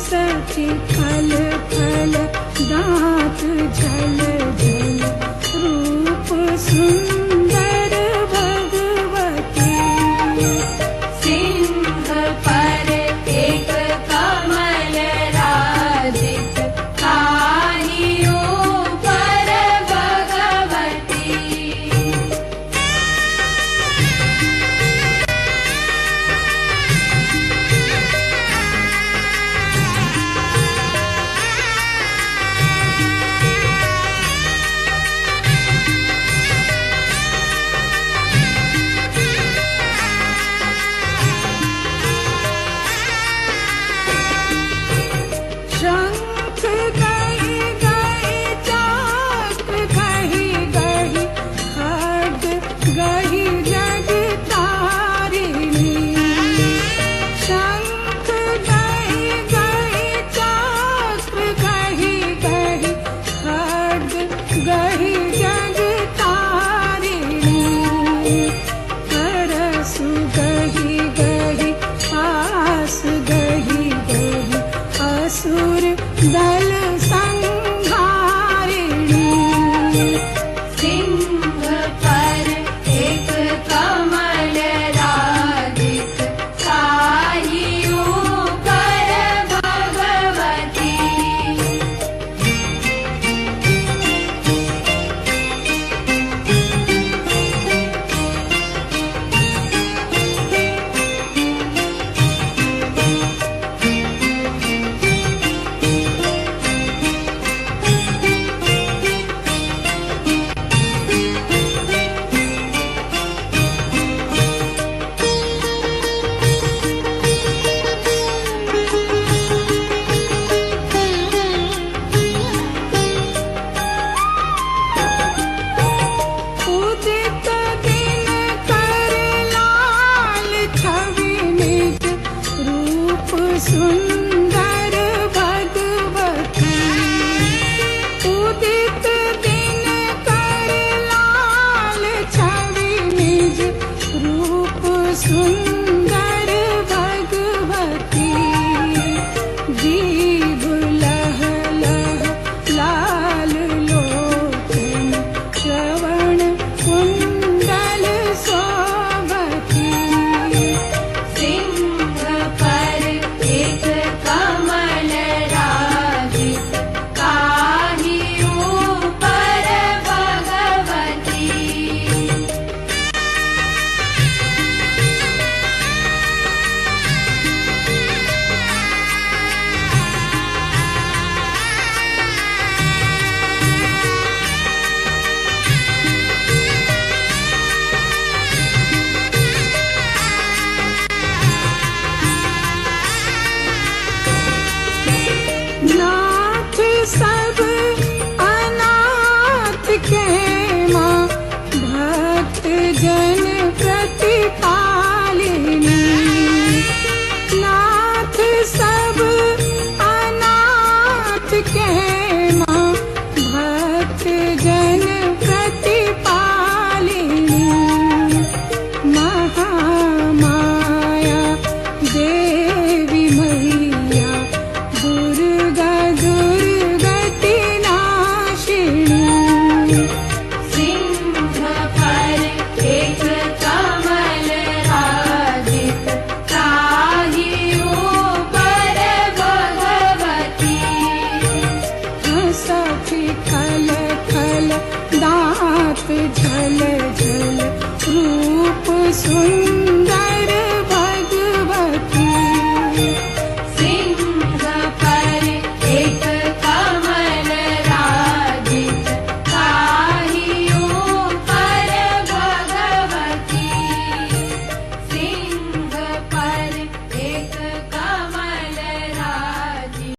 सखी फल फल दांत झल झल रूप सुंदर भगवती। सिंह पर एक कमल राजित ताहियों पर भगवती। शंख गहि गहि चक्र गहि गहि खड्ग गहि जगतारिणी। शंख गहि गहि चक्र गहि गहि खड्ग गहि जगतारिणी। करसु गहि गहि पास गहि गहि असुर दल संहारिणी। सिंह पर एक कमल राजित ताहियों पर भगवती। उदित दिन कर लाल छवि निज रूप सुंदर भगवती। उदित दिन कर लाल छवि निज रूप सुंदर भगवती। जीव लह लह लाल लोचन श्रवण कुंडल शोभती। सिंह पर एक कमल राजित ताहियों पर भगवती। नाथ सब अनाथ के माँ भक्त जन प्रतिपालिनी। नाथ सब अनाथ के माँ भक्त जन प्रतिपालिनी। महामाया देवी मैया दुर्गा दुर्गति नाशिनी। सिंह पर एक कमल राजित ताहियों पर भगवती। सखी खल खल दांत झल झल रूप सुंदर